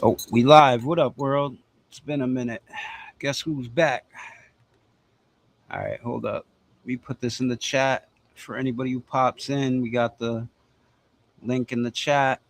Oh, we live. What up, world? It's been a minute. Guess who's back? All right, hold up. We put this in the chat for anybody who pops in. We got the link in the chat.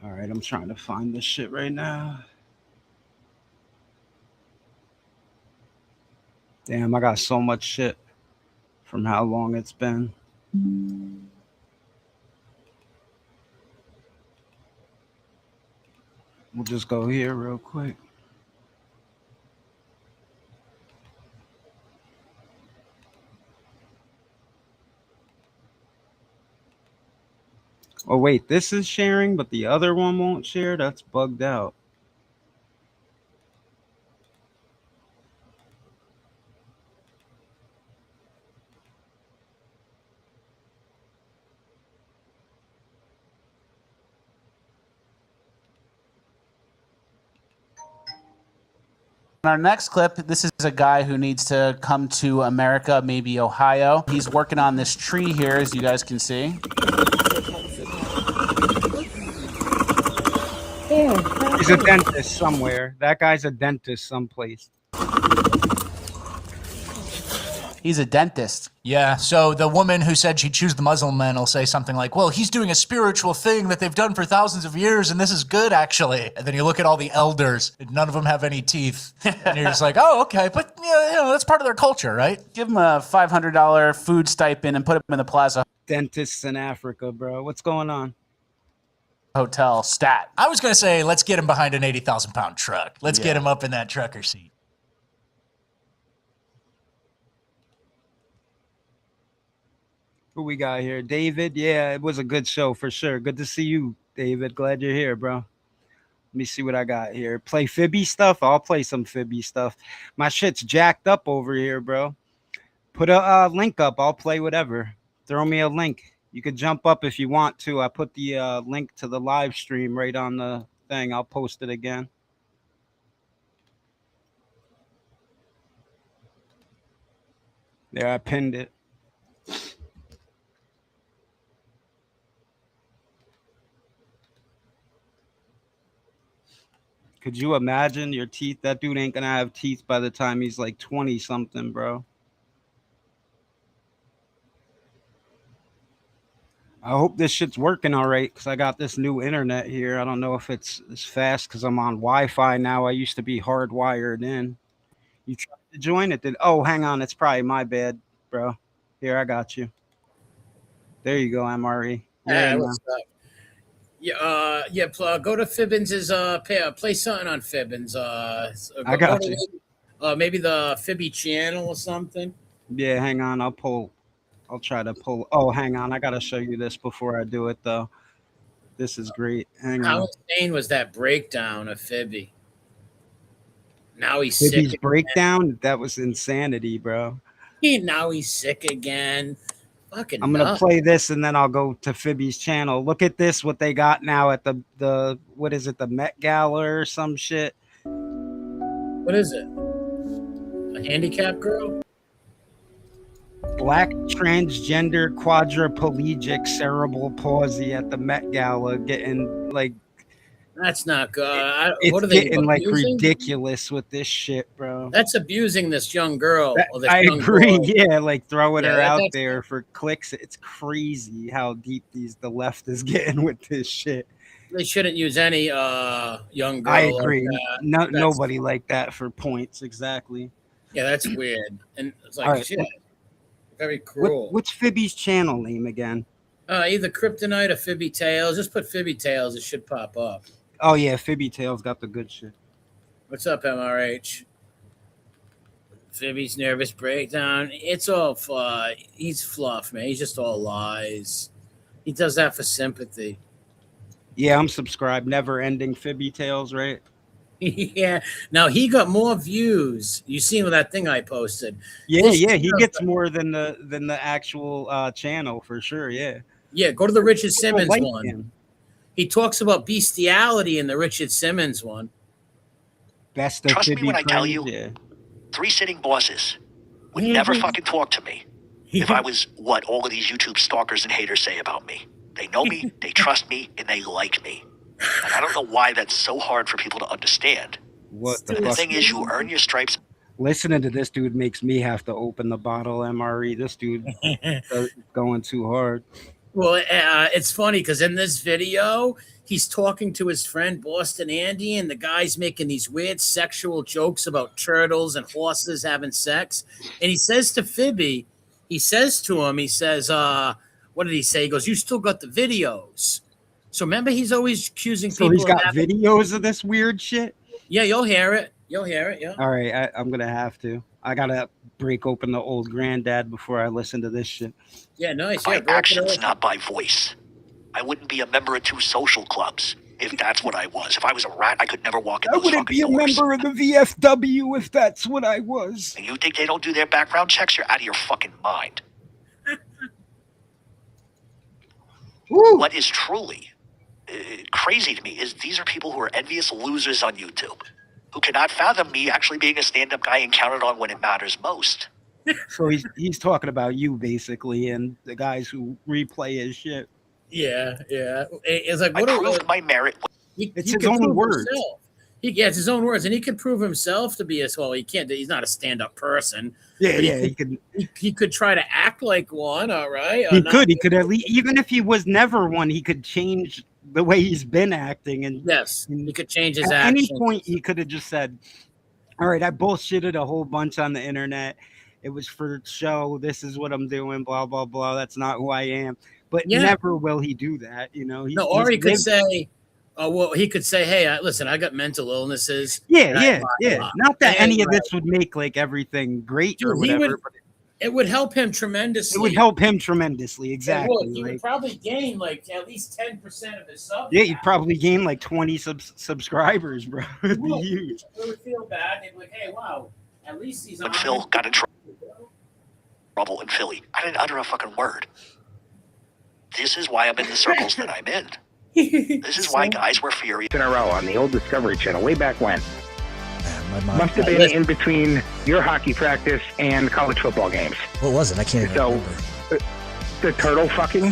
All right, I'm trying to find this shit right now. Damn, I got so much shit from how long it's been. We'll just go here real quick. Oh, wait, this is sharing, but the other one won't share? That's bugged out. Our next clip, this is a guy who needs to come to America, maybe Ohio. He's working on this tree here, as you guys can see. He's a dentist somewhere. That guy's a dentist someplace. He's a dentist. Yeah, so the woman who said she'd choose the Muslim man will say something like, well, he's doing a spiritual thing that they've done for thousands of years, and this is good, actually. And then you look at all the elders, and none of them have any teeth. And you're just like, oh, okay, but that's part of their culture, right? Give him a $500 food stipend and put him in the Plaza Dentists in Africa, bro. What's going on? Hotel stat. I was going to say, let's get him behind an 80,000-pound truck. Let's get him up in that trucker seat. Who we got here? David. Yeah, it was a good show for sure. Good to see you, David. Glad you're here, bro. Let me see what I got here. Play Fibby stuff? I'll play some Fibby stuff. My shit's jacked up over here, bro. Put a link up. I'll play whatever. Throw me a link. You could jump up if you want to. I put the link to the live stream right on the thing. I'll post it again. There, I pinned it. Could you imagine your teeth? That dude ain't gonna have teeth by the time he's like 20 something, bro. I hope this shit's working all right because I got this new internet here. I don't know if it's as fast because I'm on Wi-Fi now. I used to be hardwired in. You tried to join it? Oh, hang on. It's probably my bad, bro. Here, I got you. There you go, MRE. Yeah, what's up? Go to Fibbins' play something on Fibbins. I got you. Maybe the Fibby channel or something. Yeah, hang on. I'll try to pull. Oh, hang on. I gotta show you this before I do it, though. This is great. Hang on. How insane was that breakdown of Fibby? Now he's Fibby's sick. breakdown? That was insanity, bro. Now he's sick again. Fucking I'm gonna play this and then I'll go to Fibby's channel. Look at this, what they got now at the what is it, the Met Gala or some shit? What is it? A handicapped girl? Black transgender quadriplegic cerebral palsy at the Met Gala getting like. That's not good. It's what are they getting like abusing? ridiculous with this shit, bro. That's abusing this young girl. I agree. Yeah, like throwing her out there for clicks. It's crazy how deep the left is getting with this shit. They shouldn't use any young girl. I agree. Like nobody like that for points. Exactly. Yeah, that's weird. And it's like shit. Very cruel. What's Fibby's channel name again? Either Kryptonite or Fibby Tales. Just put Fibby Tales. It should pop up. Oh, yeah. Fibby Tales got the good shit. What's up, MRH? Phoebe's nervous breakdown. It's all he's fluff, man. He's just all lies. He does that for sympathy. Yeah, I'm subscribed. Never ending Fibby Tales, right? Yeah. Now he got more views. You seen with that thing I posted? Yeah, This yeah. He channel- gets more than the actual channel for sure. Yeah. Yeah, go to the Richard People Simmons like one. him. He talks about bestiality in the Richard Simmons one. Best of Trust me Fibby when I tell friends, you, yeah. 3 sitting bosses would never fucking talk to me if I was what all of these YouTube stalkers and haters say about me. They know me, they trust me, and they like me. And I don't know why that's so hard for people to understand. What the The fuck? thing is, you earn your stripes. Listening to this dude makes me have to open the bottle MRE. This dude is going too hard. Well, it's funny because in this video, he's talking to his friend Boston Andy, and the guy's making these weird sexual jokes about turtles and horses having sex. And he says to Phoebe, he says, what did he say? He goes, "You still got the videos." So remember, he's always accusing So people. he's got of having, videos of this weird shit. yeah, you'll hear it. You'll hear it. Yeah. All right, I'm gonna have to. I gotta break open the old granddad before I listen to this shit. Yeah, nice. By Yeah, break it actions, open. not by voice. I wouldn't be a member of 2 social clubs if that's what I was. If I was a rat, I could never walk in I those wouldn't fucking be a doors. member of the VFW if that's what I was. And you think they don't do their background checks? You're out of your fucking mind. Woo. What is truly crazy to me is these are people who are envious losers on YouTube, who cannot fathom me actually being a stand-up guy and counted on when it matters most. So he's talking about you basically, and the guys who replay his shit. Yeah, yeah. It's like I what proved my merit. It's his could own prove words. himself. Yeah, it's his own words, and he could prove himself to be as well. He can't. He's not a stand-up person. Yeah, But yeah. He could. He could try to act like one. All right. He could. He could at least, even if he was never one, he could change the way he's been acting. And Yes, he could change his at actions. any point, he could have just said, "All right, I bullshitted a whole bunch on the internet. It was for show. This is what I'm doing. Blah blah blah. That's not who I am." But Yeah. never will he do that. You know. No, or he could lived- say, well, he could say, "Hey, listen, I got mental illnesses." Yeah, and yeah, yeah. I- Not that and any of I- this would make like everything great or Dude, he whatever, would- but It would help him tremendously. it would help him tremendously. It Exactly. would. He would Like, probably gain like at least 10% of his subs. yeah, you'd back. probably gain like 20 subscribers, bro. It'd be would. huge. It would feel bad. They'd be like, "Hey, wow, at least he's on." When Phil got in trouble in Philly, I didn't utter a fucking word. This is why I'm in the circles that I'm in. This is why guys were furious. In a row on the old Discovery Channel way back when. Man, my mind. Must have been in between your hockey practice and college football games. What was it? I can't even So- remember. The turtle fucking.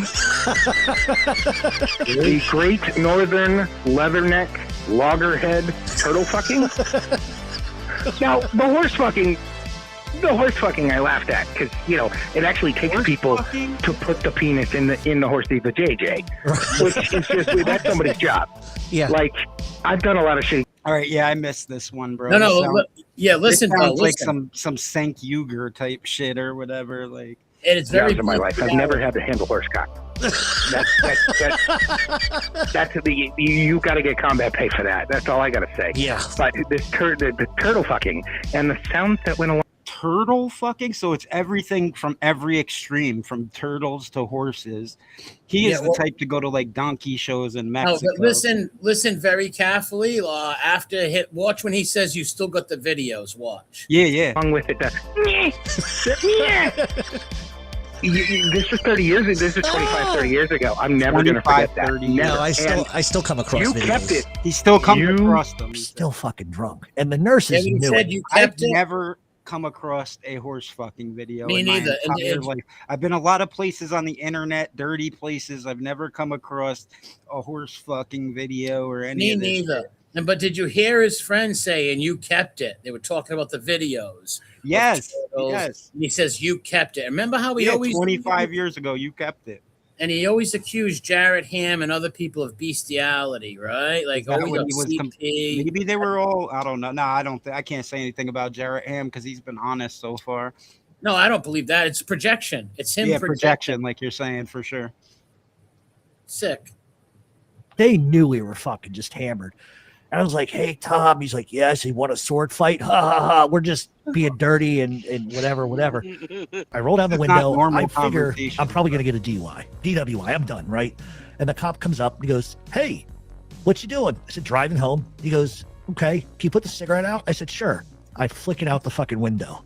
The great northern leatherneck loggerhead turtle fucking. Now, the horse fucking I laughed at because, you know, it actually takes people Fucking- to put the penis in the horse, the JJ, which is just, that's somebody's job. Yeah. Like, I've done a lot of shit. All right, yeah, I missed this one, bro. No, This no. sounds- Yeah, listen, this Bill. sounds like Listen. some Sank Uger type shit or whatever. Like, And it's very Jobs in my life. I've never had to handle horse cock. That's the you got to get combat pay for that. That's all I got to say. Yeah. But this the turtle fucking and the sounds that went along. turtle fucking. So it's everything from every extreme, from turtles to horses. He is Yeah, the well- type to go to like donkey shows in No, Mexico. but listen very carefully. Watch when he says you still got the videos. Watch. Yeah, yeah. Along with it, this is 30 years ago. This is 25, 30 years ago. I'm never going to 25, forget that. 30. Never. No, I And still come across you videos. kept it. He's still coming You- across them. Still fucking drunk, and the Yeah, nurses when he knew said it. you I've kept it. never come across a horse fucking video. Me in neither. My And entire it- life. I've been a lot of places on the internet, dirty places. I've never come across a horse fucking video or any Me of this neither. shit. But did you hear his friend say, and you kept it? They were talking about the videos. Yes, turtles. yes. And he says, you kept it. Remember how he Yeah, always 25 years ago, you kept it. and he always accused Jarrett Ham and other people of bestiality, right? Like, that oh, when he he was CP. Maybe they were all. I don't know. No, I don't think. I can't say anything about Jarrett Ham because he's been honest so far. No, I don't believe that. It's projection. It's him Yeah, projecting. projection, like you're saying for sure. Sick. They knew we were fucking just hammered. And I was like, hey, Tom. He's like, yes, he won a sword fight. Ha ha ha. We're just being dirty and whatever. I roll down the It's not window. normal I figure conversation. I'm probably going to get a DWI. I'm done, right? And the cop comes up and he goes, hey, what you doing? I said, driving home. He goes, okay, can you put the cigarette out? I said, sure. I flick it out the fucking window.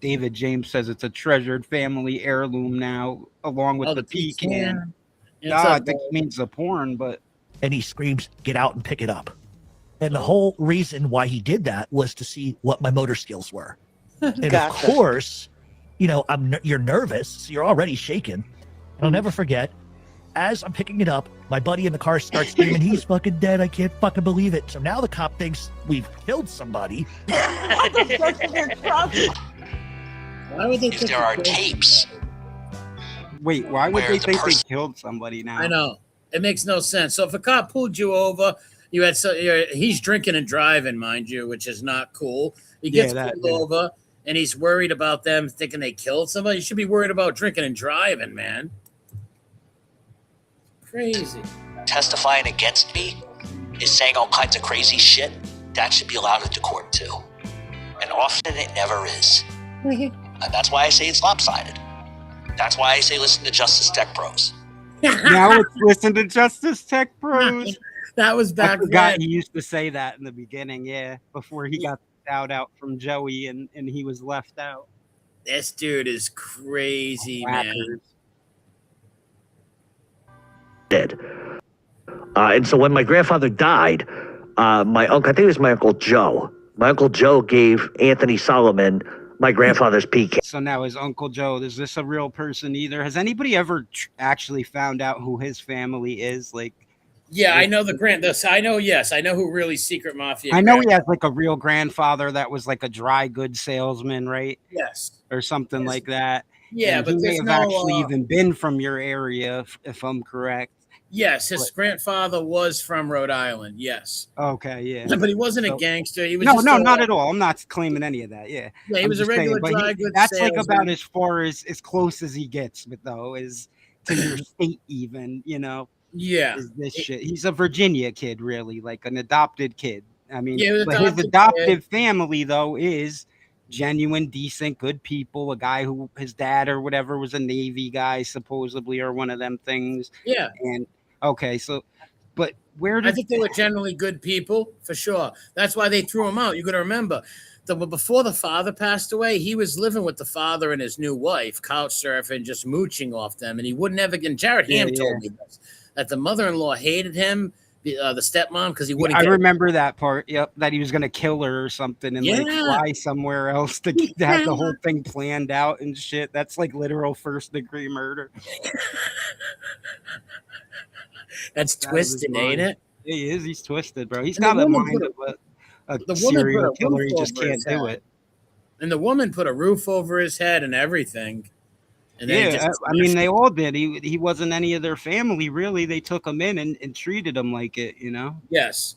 David James says it's a treasured family heirloom now, along with the pecan. I think it means the porn, but And he screams, get out and pick it up. And the whole reason why he did that was to see what my motor skills were. And of course, you're nervous, so you're already shaking. And I'll never forget, as I'm picking it up, my buddy in the car starts screaming, he's fucking dead. I can't fucking believe it. So now the cop thinks we've killed somebody. Why would they If there are tapes, wait, why would Where they the think they person- killed somebody now? I know. It makes no sense. So if a cop pulled you over, he's drinking and driving, mind you, which is not cool. He gets pulled over and he's worried about them thinking they killed somebody. You should be worried about drinking and driving, man. Crazy. testifying against me is saying all kinds of crazy shit, that should be allowed into court too. And often it never is. And that's why I say it's lopsided. That's why I say listen to Justice Tech Bros. Now it's listen to Justice Tech Bros. That was I back forgot then. he used to say that in the beginning, before he got the shout out from Joey and he was left out. This dude is crazy, man. Did. And so when my grandfather died, my uncle, I think it was my Uncle Joe. My Uncle Joe gave Anthony Solomon my grandfather's PK. So now is Uncle Joe, is this a real person either? Has anybody ever actually found out who his family is? Like, Yeah, I know I know who really secret mafia. I know he has like a real grandfather that was like a dry goods salesman, right? Yes. Or something like that. Yeah, And but he may there's have no, actually even been from your area, if I'm correct. Yes, his grandfather was from Rhode Island. Yes. Okay, yeah. But he wasn't a gangster. He was No, just not at all. I'm not claiming any of that. Yeah. Yeah, he I'm was a just saying, regular but dry goods that's like salesman. about as far as close as he gets with though, is to your state even, Yeah. is this shit. He's a Virginia kid, really, like an adopted kid. I mean, Yeah, but his adoptive family though is genuine, decent, good people. A guy who his dad or whatever was a Navy guy, supposedly, or one of them things. Yeah. And okay, so, but where I did think they were generally good people, for sure. That's why they threw him out. You got to remember, before the father passed away, he was living with the father and his new wife, couch surfing, just mooching off them. And he wouldn't ever get. Jared Ham told me this, that the mother-in-law hated him, the stepmom, because he wouldn't. I remember that part. Yep, that he was gonna kill her or something and like Yeah. fly somewhere else to have the whole thing planned out and shit. That's like literal first-degree murder. That's twisted, ain't it? Yeah, he is. He's twisted, bro. He's And the got a woman mind put of a the woman serial put a killer. roof He just over can't his do head. it. And the woman put a roof over his head and everything. And then he Yeah, just I mean, they all did. He wasn't any of their family, really. They took him in and treated him like it, Yes.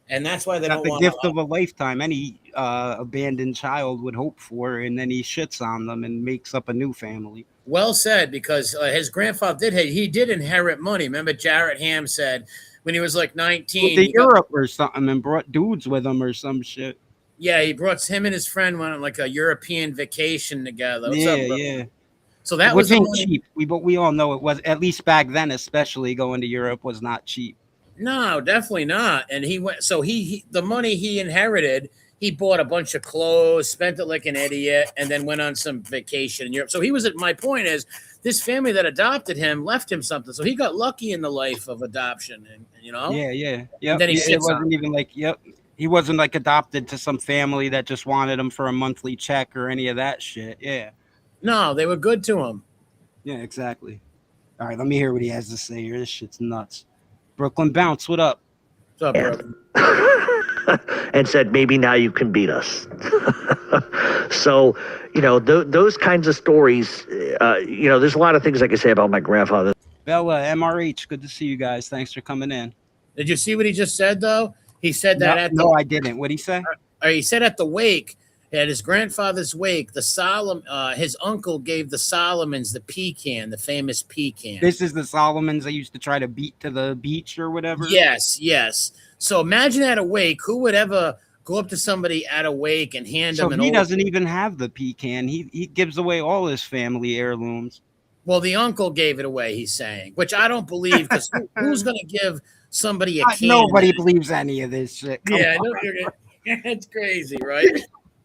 And that's why they Got don't the want gift of a lifetime any abandoned child would hope for, and then he shits on them and makes up a new family. Well said, because his grandfather did inherit money. Remember, Jarrett Ham said when he was like 19, Went to Europe or something and brought dudes with him or some shit. he brought him and his friend went on like a European vacation together. What's up, bro? Yeah. So that Which was the ain't money. cheap. But we all know it was, at least back then, especially going to Europe, was not cheap. No, definitely not. And he went. So he the money he inherited, he bought a bunch of clothes, spent it like an idiot, and then went on some vacation in Europe. So he was at my point is this family that adopted him left him something. So he got lucky in the life of adoption, and Yeah. And then he it shits on wasn't even like he wasn't like adopted to some family that just wanted him for a monthly check or any of that shit. Yeah. No, they were good to him. Yeah, exactly. All right, let me hear what he has to say here. This shit's nuts. Brooklyn Bounce, what up? What's up, bro? And said, maybe now you can beat us. So, those kinds of stories, there's a lot of things I can say about my grandfather. Bella, MRH, good to see you guys. Thanks for coming in. Did you see what he just said though? He said that No, I didn't. What'd he say? Or he said at the wake, At his grandfather's wake, his uncle gave the Solomons the pecan, the famous pecan. This is the Solomons I used to try to beat to the beach or whatever. Yes, yes. So imagine at a wake, who would ever go up to somebody at a wake and hand So them an he old... doesn't even have the pecan. He gives away all his family heirlooms. Well, the uncle gave it away, he's saying, which I don't believe, because who's going to give somebody a can? Nobody believes any of this shit. Come Yeah, on. it's crazy, right?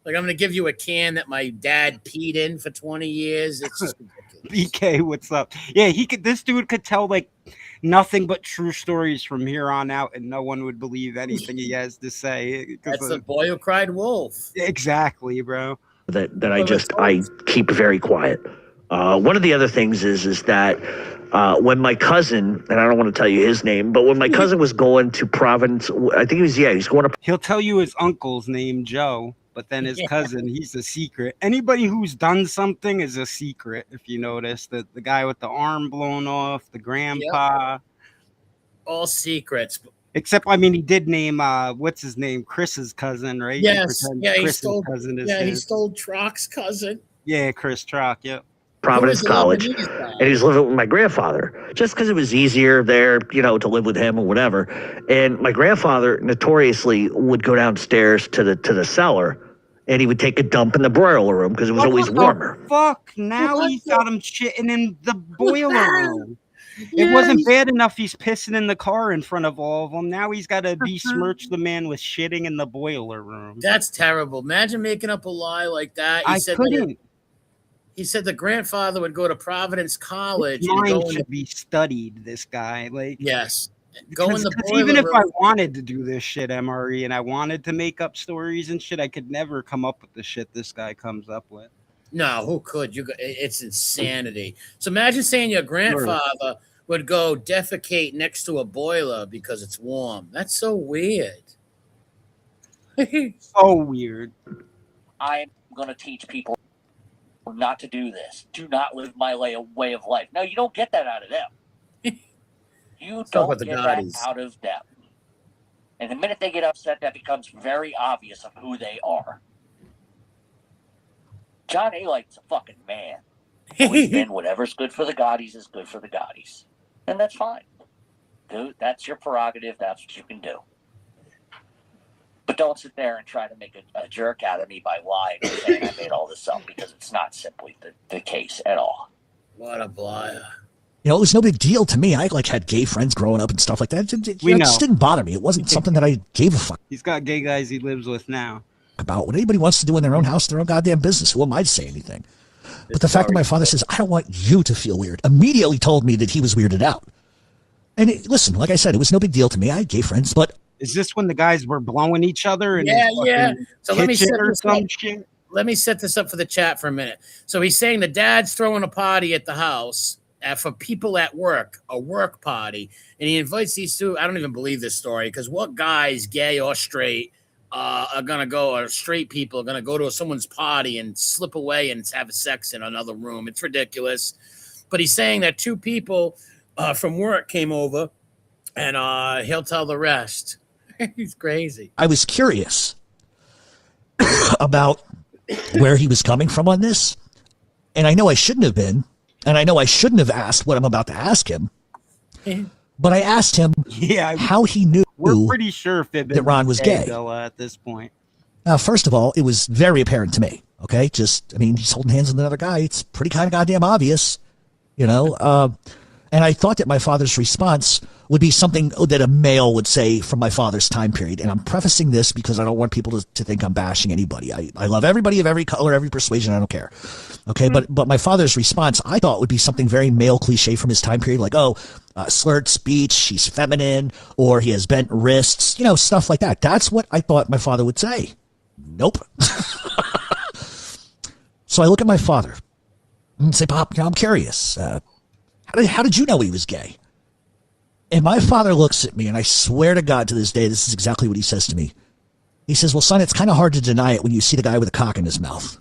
Like, I'm going to give you a can that my dad peed in for 20 years. It's just ridiculous. BK, what's up? Yeah, this dude could tell like nothing but true stories from here on out, and no one would believe anything he has to say. That's the boy who cried wolf. Exactly, bro. That I keep very quiet. One of the other things is that when my cousin, and I don't want to tell you his name, but when my cousin was going to Providence, I think he's going to... He'll tell you his uncle's name, Joe, but then his cousin, he's a secret. Anybody who's done something is a secret, if you notice. The guy with the arm blown off, the grandpa. Yep. All secrets. Except, I mean, he did name, what's his name? Chris's cousin, right? Yes. He stole Trock's cousin. Yeah, Chris Trock, yep. Providence College, and he's living with my grandfather just because it was easier there, to live with him or whatever. And my grandfather notoriously would go downstairs to the cellar, and he would take a dump in the broiler room because it was always warmer. Fuck! Now he's got him shitting in the boiler room. It wasn't bad enough he's pissing in the car in front of all of them. Now he's got to besmirch the man with shitting in the boiler room. That's terrible. Imagine making up a lie like that. I couldn't. He said the grandfather would go to Providence College. His mind should be studied, this guy. Like, yes. Go in the boiler even if room. I wanted to do this shit, MRE, and I wanted to make up stories and shit, I could never come up with the shit this guy comes up with. No, who could? It's insanity. So imagine saying your grandfather would go defecate next to a boiler because it's warm. That's so weird. So weird. I'm going to teach people not to do this. Do not live my way of life. No, you don't get that out of them. You don't get that out of them. And the minute they get upset, that becomes very obvious of who they are. John A-Light's a fucking man. Always been whatever's good for the Gaudis is good for the Gaudis. And that's fine. Dude, that's your prerogative. That's what you can do. But don't sit there and try to make a jerk out of me by lying and saying I made all this up, because it's not simply the case at all. What a liar. It was no big deal to me. I had gay friends growing up and stuff like that. It just didn't bother me. It wasn't something that I gave a fuck. He's got gay guys he lives with now. About what anybody wants to do in their own house, their own goddamn business. Who am I to say anything? But the fact that my father says, I don't want you to feel weird, immediately told me that he was weirded out. And listen, like I said, it was no big deal to me. I had gay friends, but... Is this when the guys were blowing each other? Yeah. So let me set this up for the chat for a minute. So he's saying the dad's throwing a party at the house for people at work, a work party. And he invites these two. I don't even believe this story, because what guys, gay or straight, are going to go, or straight people are going to go to someone's party and slip away and have sex in another room? It's ridiculous. But he's saying that two people from work came over, and he'll tell the rest. He's crazy. I was curious about where he was coming from on this. And I know I shouldn't have been. And I know I shouldn't have asked what I'm about to ask him. But I asked him how he knew we're pretty sure that Ron was gay. At this point. First of all, it was very apparent to me. Okay? He's holding hands with another guy. It's pretty kind of goddamn obvious. And I thought that my father's response would be something that a male would say from my father's time period. And I'm prefacing this because I don't want people to think I'm bashing anybody. I love everybody of every color, every persuasion. I don't care. Okay. But my father's response, I thought, would be something very male cliche from his time period. Like, slurred speech, she's feminine, or he has bent wrists, stuff like that. That's what I thought my father would say. Nope. So I look at my father and say, Pop, I'm curious. How did you know he was gay? And my father looks at me, and I swear to God to this day, this is exactly what he says to me. He says, well, son, it's kind of hard to deny it when you see the guy with a cock in his mouth.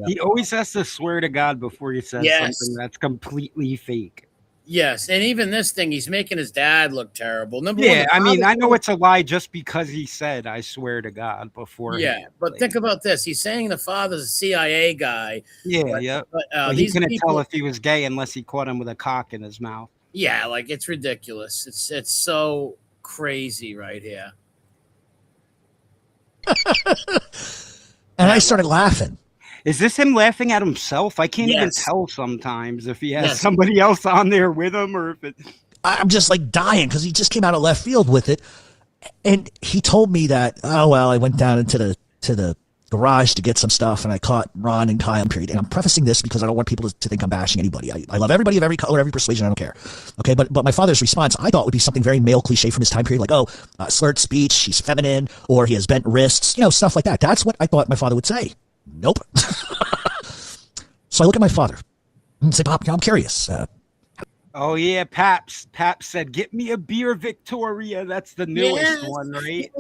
He always has to swear to God before he says something that's completely fake. Yes, and even this thing, he's making his dad look terrible. Number one, Yeah, the I mean, I father's know it's a lie just because he said, "I swear to God," beforehand. yeah, but think about this. He's saying the father's a CIA guy. Yeah, But, yeah. but But he these couldn't tell people, if he was gay unless he caught him with a cock in his mouth. yeah, like it's ridiculous. It's so crazy right here. And I started laughing. Is this him laughing at himself? I can't even Yes. tell sometimes if he has Yes. somebody else on there with him or if it. I'm just like dying because he just came out of left field with it. And he told me that, oh, well, I went down into the garage to get some stuff and I caught Ron and Kyle. Period. And I'm prefacing this because I don't want people to think I'm bashing anybody. I love everybody of every color, every persuasion. I don't care. Okay. But my father's response, I thought would be something very male cliche from his time period. Like, oh, slurred speech, he's feminine, or he has bent wrists, stuff like that. That's what I thought my father would say. Nope. So I look at my father and say, Pop, I'm curious. Oh yeah, Paps said, "Get me a beer, Victoria." That's the newest Yes. one, right?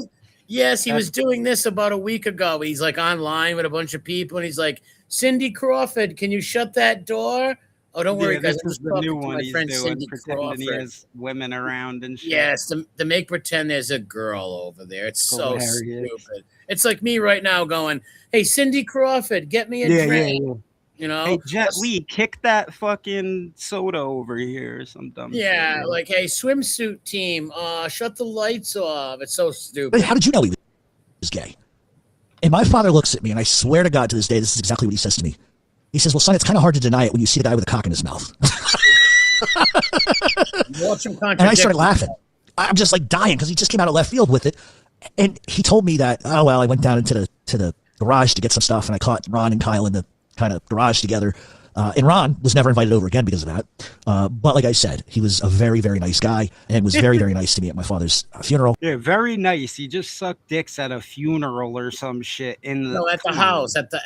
Yes, he was doing this about a week ago. He's like online with a bunch of people, and he's like, "Cindy Crawford, can you shut that door?" Oh, don't worry, Yeah, guys. this I'm is just the talking new to one my he's friend doing, Cindy pretending he Crawford. has women around and shit. Yes, to make pretend there's a girl over there. It's so Hilarious. stupid. It's like me right now going, "Hey, Cindy Crawford, get me a Yeah, drink." yeah. You know? Hey, Jet Li, kick that fucking soda over here or some dumb Yeah, shit. like, hey, swimsuit team, shut the lights off. It's so stupid. How did you know he was gay? And my father looks at me, and I swear to God to this day, this is exactly what he says to me. He says, well, son, it's kind of hard to deny it when you see a guy with a cock in his mouth. Watch him And I started laughing. I'm just like dying because he just came out of left field with it. And he told me that, oh, well, I went down into the garage to get some stuff and I caught Ron and Kyle in the kind of garage together. And Ron was never invited over again because of that. But like I said, he was a very, very nice guy and was very, very nice to me at my father's funeral. Yeah, very nice. He just sucked dicks at a funeral or some shit in the No, at the come on. house, at the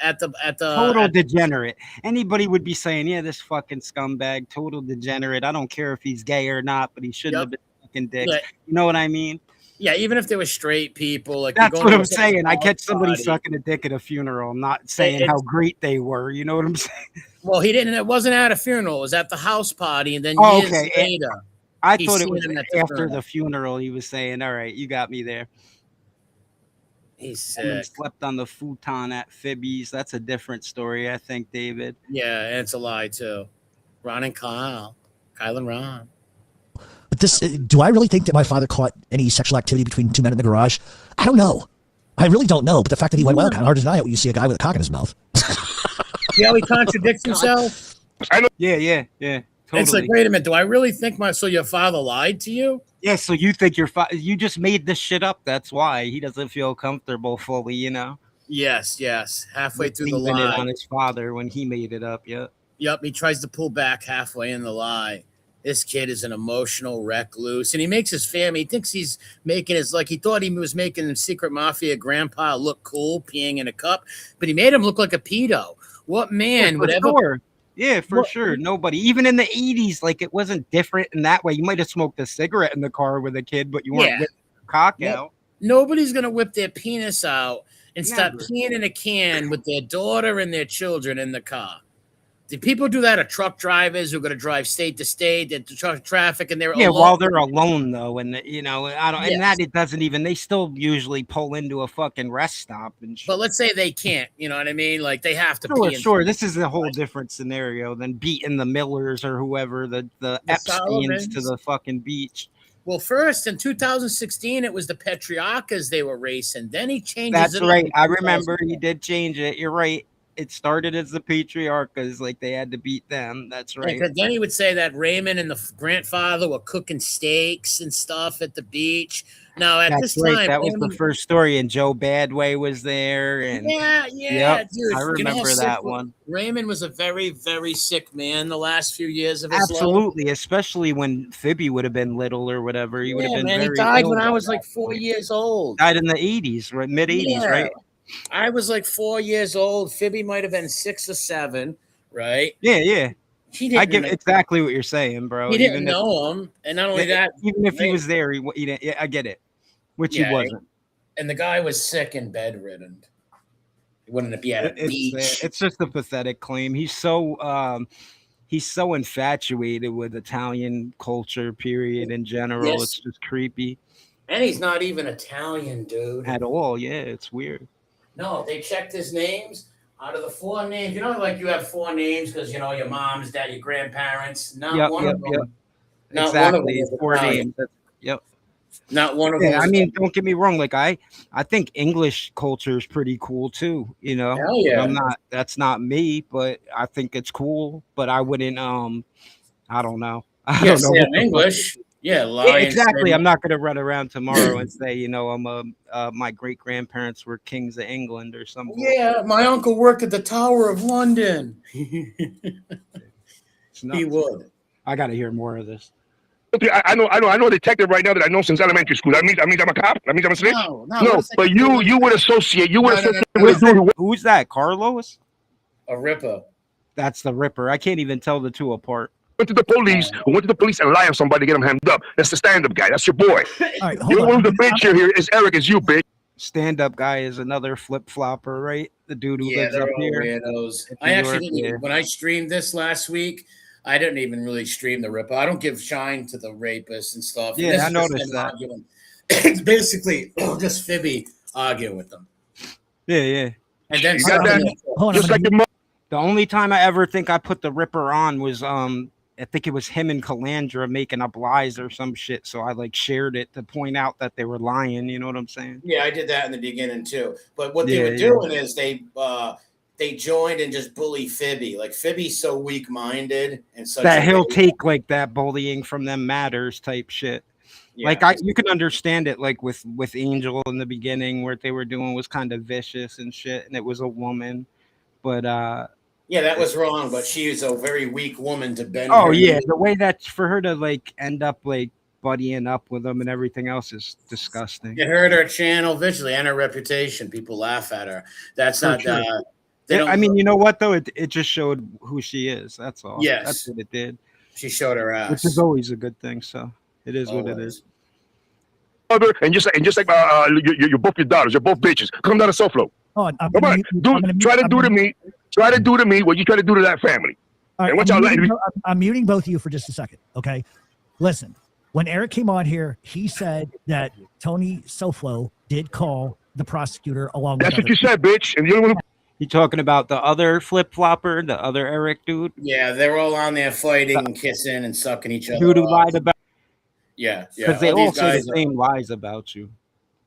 Total degenerate. Anybody would be saying, yeah, this fucking scumbag, total degenerate. I don't care if he's gay or not, but he shouldn't have been sucking dicks. Yeah. You know what I mean? Yeah, even if they were straight people, like That's you go what to I'm a saying. I catch somebody party. sucking a dick at a funeral. I'm not saying It's- how great they were. You know what I'm saying? Well, he didn't. It wasn't at a funeral. It was at the house party, and then Oh, years okay. later, I he's thought it seen was him at after the funeral. He was saying, all right, you got me there. He's And then sick. slept on the futon at Fibby's. That's a different story, I think, David. Yeah, and it's a lie too. Ron and Kyle and Ron. But this, do I really think that my father caught any sexual activity between two men in the garage? I don't know. I really don't know. But the fact that he went, well, kind of hard to deny it when you see a guy with a cock in his mouth. See how he contradicts himself? Yeah. Totally. It's like, wait a minute. Do I really think so your father lied to you? Yeah, so you think you just made this shit up. That's why he doesn't feel comfortable fully, Yes. Halfway through the leaving it lie. on his father when he made it up. Yeah. Yep, he tries to pull back halfway in the lie. This kid is an emotional recluse, and he makes his family. He thinks he's making he thought he was making secret mafia grandpa look cool, peeing in a cup, but he made him look like a pedo. What man would ever? Sure. Yeah, for sure. Nobody, even in the 80s, like it wasn't different in that way. You might have smoked a cigarette in the car with a kid, but you weren't whipping your cock out. Nobody's gonna whip their penis out and start Never. peeing in a can with their daughter and their children in the car. The people do that are truck drivers who are going to drive state to state, the traffic, and they're alone. While they're alone though, and I don't, and that Yes. it doesn't even. They still usually pull into a fucking rest stop and shit. But let's say they can't. You know what I mean? Like they have to pee. Sure. This is a whole different scenario than beating the Millers or whoever the Epsteins Sullivans. to the fucking beach. Well, first in 2016, it was the Patriarchas they were racing. Then he changed. That's right. I remember he did change it. You're right. It started as the Patriarchas, like they had to beat them. That's right. And then he would say that Raymond and the grandfather were cooking steaks and stuff at the beach. Now at this time, that was the first story, and Joe Badway was there. And dude, I remember that one. Raymond was a very, very sick man the last few years of his life. Absolutely, especially when Phoebe would have been little or whatever. He would have been. Man, very he died ill when I by was that like 4 point. years old. Died in the 80s, right? Mid 80s, right? I was like 4 years old. Phoebe might have been 6 or 7, right? Yeah. He didn't I get exactly what you're saying, bro. He didn't know him, and not only that, even if he was there, he didn't. Yeah, I get it, which he wasn't. And the guy was sick and bedridden. He wouldn't be at a beach. It's just a pathetic claim. He's so he's so infatuated with Italian culture, period, in general. Yes, It's just creepy and he's not even Italian, dude. at all. Yeah, it's weird. No, they checked his names. Out of the 4 names, like you have 4 names because your mom's dad, your grandparents. Not Yep, one yep, of yep. them. Not one of them Exactly. was Four Italian. names. Yep. Not one of them Yeah, I was mean, Italian. don't get me wrong. Like I think English culture is pretty cool too. Hell yeah. I'm not. That's not me, but I think it's cool. But I wouldn't. I don't know. I Yeah, don't know say what in the fuck. English. Yeah, Yeah, Lion. exactly. I'm not gonna run around tomorrow and say, I'm my great grandparents were kings of England or some bullshit. Yeah, my uncle worked at the Tower of London. It's nuts. He would. I got to hear more of this. I know a detective right now that I know since elementary school. That means I'm a cop. That means I'm a snitch. No, but you would associate. You would associate with a dude who Who's that? Carlos? A Ripper. That's the Ripper. I can't even tell the two apart. went to the police and lied on somebody to get him hemmed up. That's the stand-up guy. That's your boy. All right, You're hold one on. of the bitch here is Eric. Is you, bitch. Stand-up guy is another flip-flopper, right? The dude who Yeah, lives they're up all here. weirdos. in I New actually York, didn't. yeah. When I streamed this last week, I didn't even really stream the Ripper. I don't give shine to the rapists and stuff. And Yeah, this I is just noticed them that. arguing. It's basically just Fibby arguing with them, Yeah, yeah. and then You got something that? else. Hold on. Just like your mom. The only time I ever think I put the Ripper on was I think it was him and Calandra making up lies or some shit. So I like shared it to point out that they were lying. You know what I'm saying? Yeah, I did that in the beginning too. But what they Yeah, were yeah. doing is they joined and just bully Fibby. Like Fibby's so weak-minded and such That a he'll baby. take like that bullying from them matters type shit. Yeah. Like you can understand it like with Angel in the beginning, where what they were doing was kind of vicious and shit, and it was a woman. But Yeah, that was wrong, but she is a very weak woman to bend. oh her yeah, knee. the way that for her to like end up like buddying up with them and everything else is disgusting. It hurt her channel visually and her reputation. People laugh at her. That's For not. sure. They don't. I mean, you know what though? It just showed who she is. That's all. Yes. That's what it did, She showed her ass. which is always a good thing. So it is what it Always. is. Mother, and just like you're both your daughters. You're both bitches. Come down to Soflo. Oh, I'm Come gonna on, mute you. I'm gonna mute- try to I'm do to gonna- me. Try to do to me what you try to do to that family. All right, And watch I'm out, muting- I'm muting both of you for just a second. Okay. Listen, when Eric came on here, he said that Tony Soflo did call the prosecutor along That's with what you said, bitch. And the only one You talking about the other flip flopper, the other Eric dude? Yeah, they're all on there fighting and kissing and sucking each other. Dude who off. lied about Yeah, yeah. because they all all these say the guys are- same lies about you.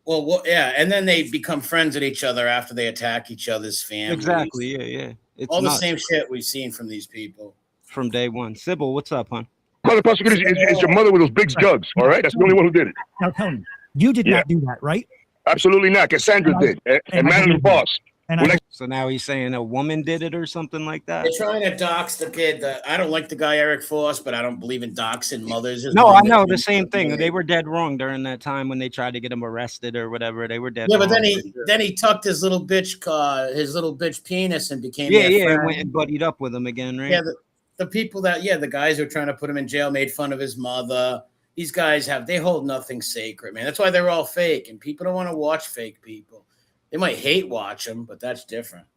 Well, yeah, and then they become friends with each other after they attack each other's families. Exactly. Yeah, yeah. It's All the nuts same shit we've seen from these people. from day one. Sybil, what's up, hon? call the prosecutor is your mother with those big jugs. All right, that's the only one who did it. Now, Tony, you did not do that, right? Absolutely not. Cassandra did, and man the boss. And Well, I, So now he's saying a woman did it or something like that. They're trying to dox the kid. I don't like the guy Eric Force, but I don't believe in doxing mothers. His No, mom I know did- the same thing. They were dead wrong during that time when they tried to get him arrested or whatever. They were dead. Yeah, but wrong. then he tucked his little bitch penis and became yeah, their yeah, friend. went and buddied up with him again, right? Yeah, the people the guys who are trying to put him in jail made fun of his mother. These guys they hold nothing sacred, man. That's why they're all fake, and people don't want to watch fake people. They might hate watch them, but that's different.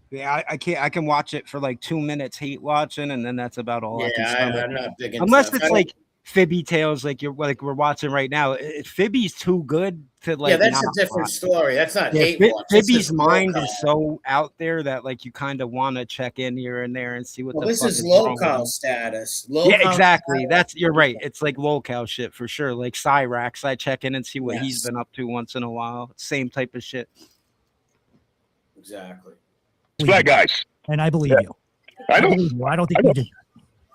Yeah, I can't. I can watch it for like 2 minutes, hate watching, and then that's about all I can stomach. I'm not big into Unless that. it's like Fibby tales, like we're watching right now. Fibby's too good to like. yeah, that's not a different watch. story. That's not Yeah, hate watch. It's Fibby's just mind local. is so out there that like you kind of want to check in here and there and see what Well, the this fuck is wrong with local him. status. Yeah, Local exactly. status. That's you're right. It's like lolcow shit for sure. Like Cyrax, I check in and see what he's Yes. been up to once in a while. Same type of shit. Exactly. Black guys. and I believe you. I know. believe you. I don't think I know. you did.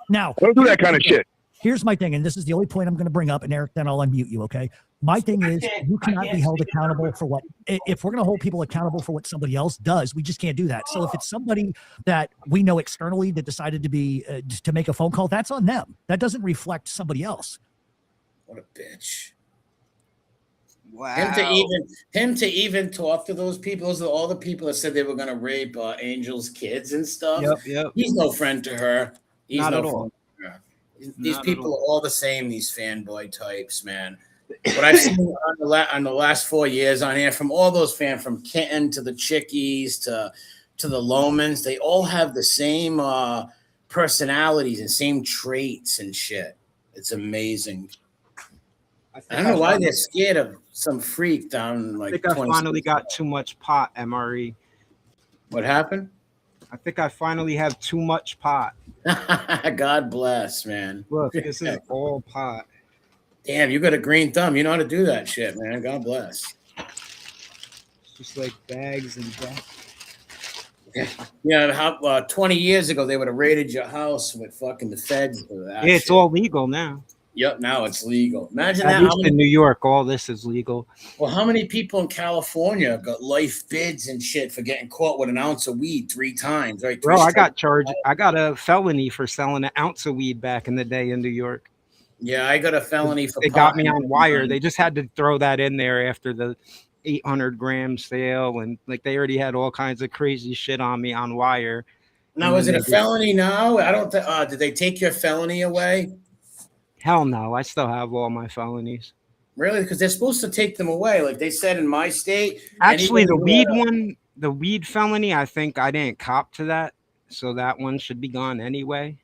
Now, Don't do that kind of shit. here's my thing, and this is the only point I'm going to bring up, and Eric, then I'll unmute you, okay? My thing is, you cannot be held accountable for what, if we're going to hold people accountable for what somebody else does, we just can't do that. So if it's somebody that we know externally that decided to be, to make a phone call, that's on them. That doesn't reflect somebody else. What a bitch. Wow. Him to even talk to those people, those are all the people that said they were going to rape Angel's kids and stuff. Yep. He's no friend to her. He's Not no at all. friend to her. These Not at people all. are all the same, these fanboy types, man. What I've seen on the last 4 years on here, from all those fans, from Kitten to the Chickies to the Lomans, they all have the same personalities and same traits and shit. It's amazing. I think don't know why finally- they're scared of some freak down I like. think I 20 finally got too much pot, MRE. What happened? I think I finally have too much pot. God bless, man. Look, this is all pot. Damn, you got a green thumb. You know how to do that shit, man. God bless. It's just like bags and bags. Yeah, how 20 years ago they would have raided your house with fucking the feds for that. Yeah, it's shit. all legal now. Yep, now it's legal. Imagine At that. least in New York, all this is legal. Well, how many people in California got life bids and shit for getting caught with an ounce of weed 3 times? Right, Bro, I got charged. I got a felony for selling an ounce of weed back in the day in New York. Yeah, I got a felony for. They got me on wire. They just had to throw that in there after the 800-gram sale, and like they already had all kinds of crazy shit on me on wire. Now, is it a felony now? I don't. Did they take your felony away? Hell no, I still have all my felonies. Really? Because they're supposed to take them away. Like they said in my state. Actually, the weed one, the weed felony, I think I didn't cop to that, so that one should be gone anyway.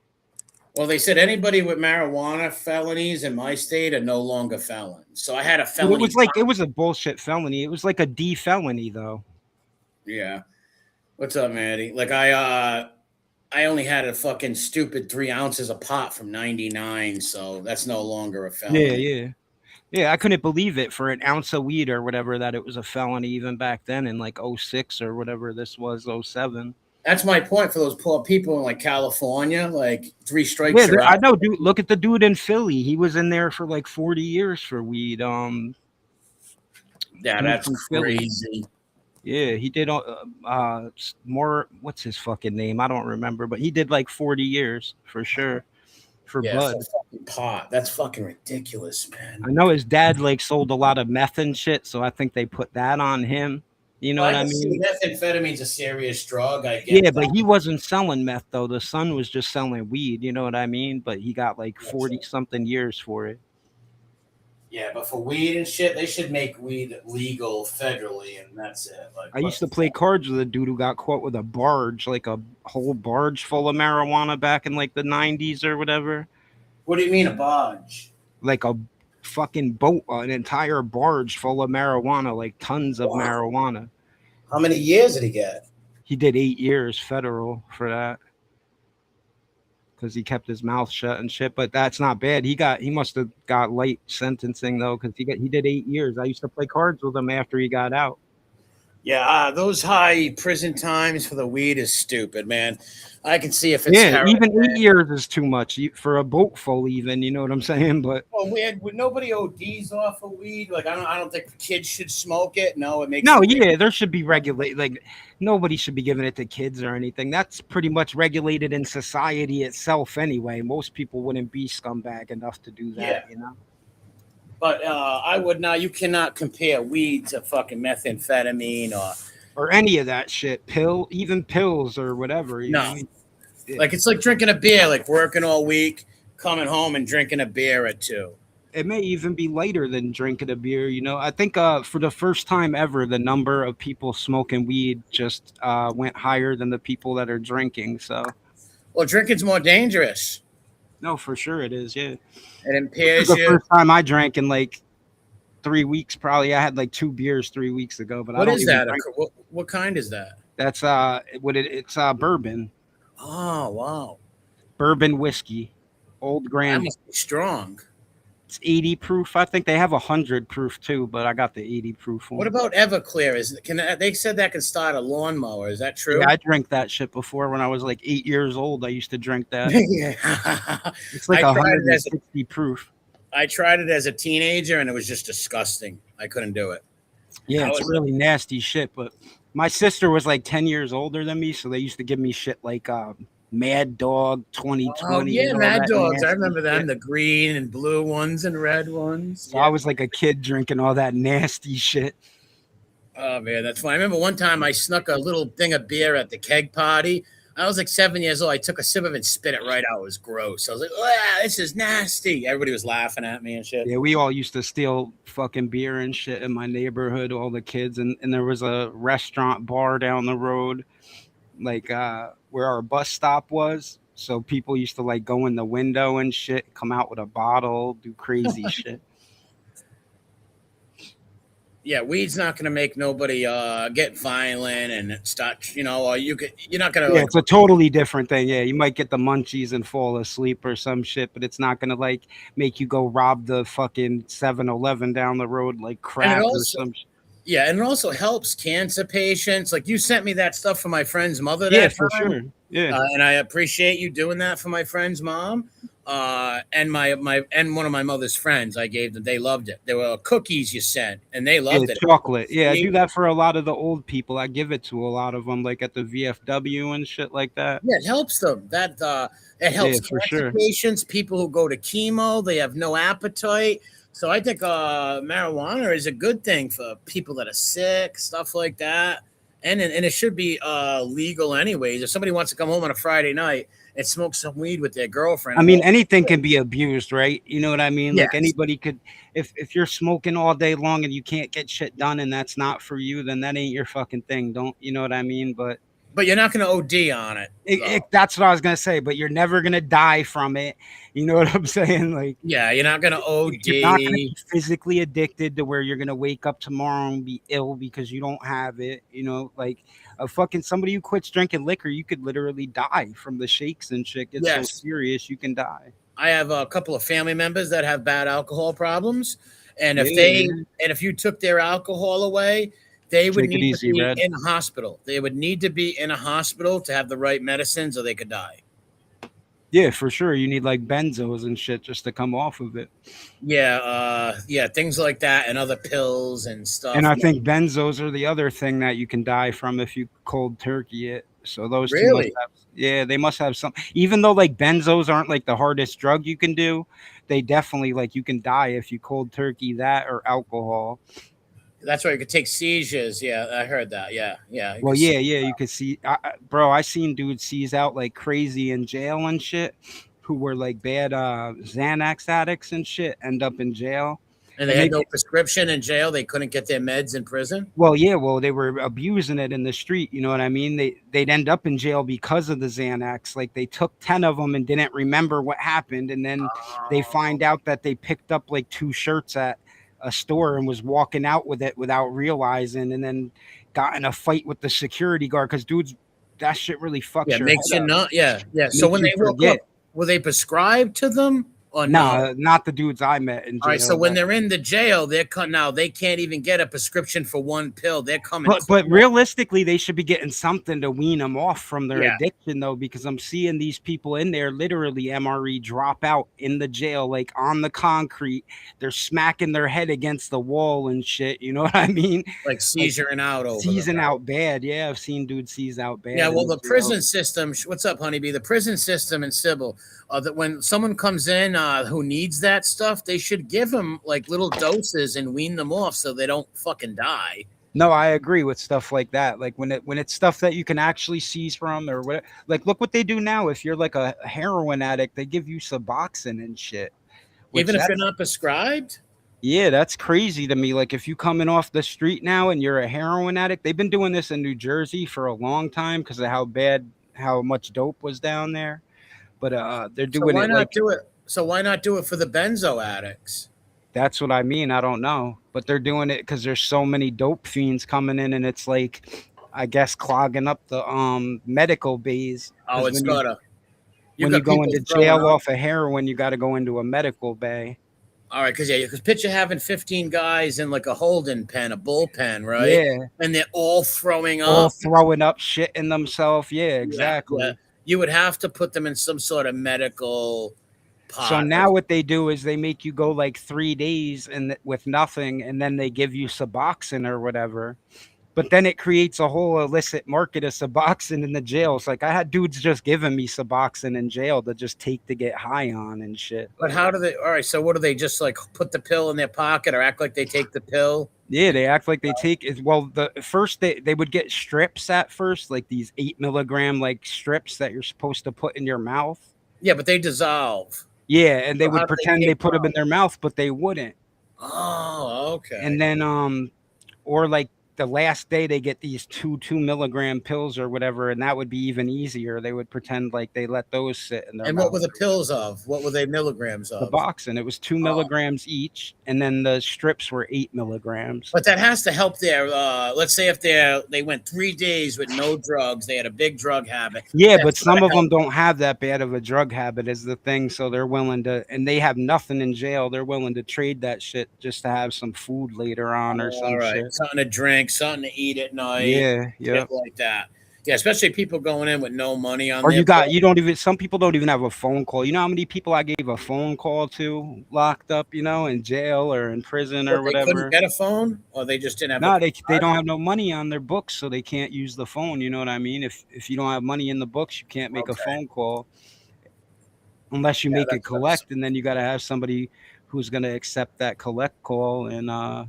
Well, they said anybody with marijuana felonies in my state are no longer felons. So I had a felony. It was like it was a bullshit felony. It was like a D felony though. Yeah. What's up, Maddie? Like I only had a fucking stupid 3 ounces of pot from 99, so that's no longer a felony. Yeah. I couldn't believe it for an ounce of weed or whatever that it was a felony even back then in like 06 or whatever this was, 07. That's my point for those poor people in like California, like 3 strikes. Yeah, I know, dude. Look at the dude in Philly. He was in there for like 40 years for weed. Yeah, that's crazy. Yeah, he did more. What's his fucking name? I don't remember, but he did like 40 years for sure for bud. For fucking pot. That's fucking ridiculous, man. I know his dad like sold a lot of meth and shit, so I think they put that on him. You know what I mean? Methamphetamine's a serious drug. I get yeah, that. but he wasn't selling meth though. The son was just selling weed. You know what I mean? But he got like 40 something years for it. Yeah, but for weed and shit, they should make weed legal federally, and that's it. Like, I used to play cards with a dude who got caught with a barge, like a whole barge full of marijuana back in like the 90s or whatever. What do you mean a barge? Like a fucking boat, an entire barge full of marijuana, like tons of marijuana. How many years did he get? He did 8 years federal for that. Because he kept his mouth shut and shit, but that's not bad. He must have got light sentencing though, because he did 8 years. I used to play cards with him after he got out. Yeah, those high prison times for the weed is stupid, man. I can see if it's even 8 years is too much for a boat full. Even you know what I'm saying, but well, nobody ODs off of weed. Like I don't think kids should smoke it. No, it makes there should be regulate. Like nobody should be giving it to kids or anything. That's pretty much regulated in society itself anyway. Most people wouldn't be scumbag enough to do that, you know. But I would not. You cannot compare weed to fucking methamphetamine or any of that shit. Even pills or whatever. You know? Like it's like drinking a beer. Like working all week, coming home and drinking a beer or two. It may even be lighter than drinking a beer. You know, I think for the first time ever, the number of people smoking weed just went higher than the people that are drinking. So, well, drinking's more dangerous. No, for sure it is. Yeah. It impairs you. The first time I drank in like 3 weeks, probably I had like 2 beers 3 weeks ago. But what is that? What kind is that? That's it's bourbon. Oh wow. Bourbon whiskey, Old Grand. That must be strong. It's 80 proof. I think they have 100 proof too, but I got the 80 proof one. What about Everclear? They said that can start a lawnmower? Is that true? Yeah, I drank that shit before when I was like 8 years old. I used to drink that. Yeah. It's like 160 proof. I tried it as a teenager and it was just disgusting. I couldn't do it. Yeah, it's really nasty shit. But my sister was like 10 years older than me, so they used to give me shit like Mad Dog 2020. Oh, yeah, Mad Dogs. I remember them, the green and blue ones and red ones. So I was like a kid drinking all that nasty shit. Oh, man, that's funny. I remember one time I snuck a little thing of beer at the keg party. I was like 7 years old. I took a sip of it and spit it right out. It was gross. I was like, this is nasty. Everybody was laughing at me and shit. Yeah, we all used to steal fucking beer and shit in my neighborhood, all the kids. And there was a restaurant bar down the road, like where our bus stop was. So people used to like go in the window and shit, come out with a bottle, do crazy shit. Yeah, weed's not going to make nobody get violent and start, you're not going to Yeah, like. it's a totally different thing. Yeah, you might get the munchies and fall asleep or some shit, but it's not gonna like make you go rob the fucking 7-Eleven down the road like And it crack or also, some. yeah, and it also helps cancer patients. Like you sent me that stuff for my friend's mother Yeah, that for time, sure. Yeah, and I appreciate you doing that for my friend's mom. And and one of my mother's friends, I gave them. They loved it. There were cookies you sent, and they yeah, loved it. chocolate. Yeah, I do that for a lot of the old people. I give it to a lot of them, like at the VFW and shit like that. Yeah, it helps them. It Yeah, helps for cancer sure. patients, people who go to chemo, they have no appetite. So I think marijuana is a good thing for people that are sick, stuff like that. And it should be legal anyways. If somebody wants to come home on a Friday night and smoke some weed with their girlfriend, I mean, anything can be abused, right? You know what I mean? Like yes. anybody could, if you're smoking all day long and you can't get shit done and that's not for you, then that ain't your fucking thing. Don't you know what I mean? But you're not going to OD on it. that's what I was gonna say. But you're never gonna die from it. You know what I'm saying? Like, yeah, you're not going to OD. you're not gonna be physically addicted to where you're gonna wake up tomorrow and be ill because you don't have it. You know, like a fucking somebody who quits drinking liquor, you could literally die from the shakes and shit. It's so Yes. serious, you can die. I have a couple of family members that have bad alcohol problems, and Yeah. if you took their alcohol away, they would Take it need easy, to be Red. in a hospital. They would need to be in a hospital to have the right medicines, or they could die. Yeah, for sure. You need like benzos and shit just to come off of it. Yeah, things like that, and other pills and stuff. And I think benzos are the other thing that you can die from if you cold turkey it. So those two must Really? have, yeah, they must have some. Even though like benzos aren't like the hardest drug you can do, they definitely like you can die if you cold turkey that or alcohol. That's why you could take seizures. Yeah, I heard that. Yeah. Well, yeah, you could see, bro. I seen dudes seize out like crazy in jail and shit, who were like bad Xanax addicts and shit, end up in jail. And they had no prescription in jail. They couldn't get their meds in prison. Well, yeah, they were abusing it in the street. You know what I mean? They'd end up in jail because of the Xanax. Like they took 10 of them and didn't remember what happened, and then they find out that they picked up like 2 shirts at a store and was walking out with it without realizing, and then got in a fight with the security guard because dudes, that shit really fucks your makes head you up. not. Yeah. So when they woke up, were they prescribed to them? Or no, not the dudes I met in jail. All right, so when they're in the jail, now they can't even get a prescription for one pill. They're coming. But realistically, they should be getting something to wean them off from their addiction, though, because I'm seeing these people in there literally MRE drop out in the jail, like on the concrete. They're smacking their head against the wall and shit. You know what I mean? Like seizuring out over. Seizing out bad. Yeah, I've seen dudes seize out bad. Yeah, well, the prison system. What's up, honeybee? The prison system in Sybil. That when someone comes in who needs that stuff, they should give them like little doses and wean them off so they don't fucking die. No, I agree with stuff like that. Like when it's stuff that you can actually seize from or what. Like look what they do now. If you're like a heroin addict, they give you Suboxone and shit. Even if you're not prescribed. Yeah, that's crazy to me. Like if you coming off the street now and you're a heroin addict, they've been doing this in New Jersey for a long time because of how much dope was down there. But they're doing it. So why not do it for the benzo addicts? That's what I mean. I don't know, but they're doing it because there's so many dope fiends coming in, and it's like, I guess, clogging up the medical bays. Oh, it's gotta. When you go into jail off of heroin, you got to go into a medical bay. All right, because picture having 15 guys in like a holding pen, a bullpen, right? Yeah, and they're all throwing up shit in themselves. Yeah, exactly. Yeah. You would have to put them in some sort of medical pot. So now what they do is they make you go like 3 days with nothing, and then they give you Suboxone or whatever. But then it creates a whole illicit market of Suboxone in the jails. Like I had dudes just giving me Suboxone in jail to just take to get high on and shit. But how do they? All right, so what do they just like put the pill in their pocket or act like they take the pill? Yeah, they act like they take it. Well, the first they would get strips at first, like these 8 milligram like strips that you're supposed to put in your mouth. Yeah, but they dissolve. Yeah, and they would pretend they put them in their mouth, but they wouldn't. Oh, okay. And then or like the last day they get these 2 milligram pills or whatever, and that would be even easier. They would pretend like they let those sit in their And mouth. what were the pills of? What were they milligrams The of? box, and it was 2 milligrams each, and then the strips were 8 milligrams. But that has to help their. Let's say if they went 3 days with no drugs, they had a big drug habit. Yeah, but That's some gotta of them help. don't have that bad of a drug habit is the thing, so they're willing to, and they have nothing in jail. They're willing to trade that shit just to have some food later on or some All right, shit. something to drink, something to eat at night, Yeah, shit yeah. like that. Yeah, especially people going in with no money on Or their you don't even, some people don't even have a phone call. You know how many people I gave a phone call to locked up, in jail or in prison or But they couldn't whatever? get a phone, or they just didn't have No, the they don't have no money on their books, so they can't use the phone. You know what I mean? If you don't have money in the books, you can't make a Okay. phone call unless you Yeah, make that it sucks. collect, and then you got to have somebody who's going to accept that collect call, and